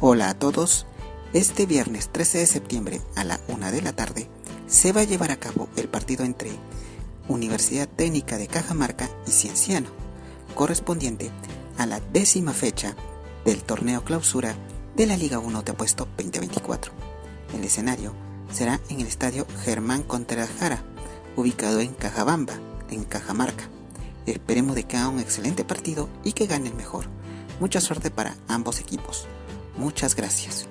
Hola a todos, este viernes 13 de septiembre a la 1 de la tarde se va a llevar a cabo el partido entre Universidad Técnica de Cajamarca y Cienciano, correspondiente a la 10ª fecha del torneo clausura de la Liga 1 de Apuesto 2024. El escenario será en el estadio Germán Contreras Jara, ubicado en Cajabamba, en Cajamarca. Esperemos de que haga un excelente partido y que gane el mejor. Mucha suerte para ambos equipos. Muchas gracias.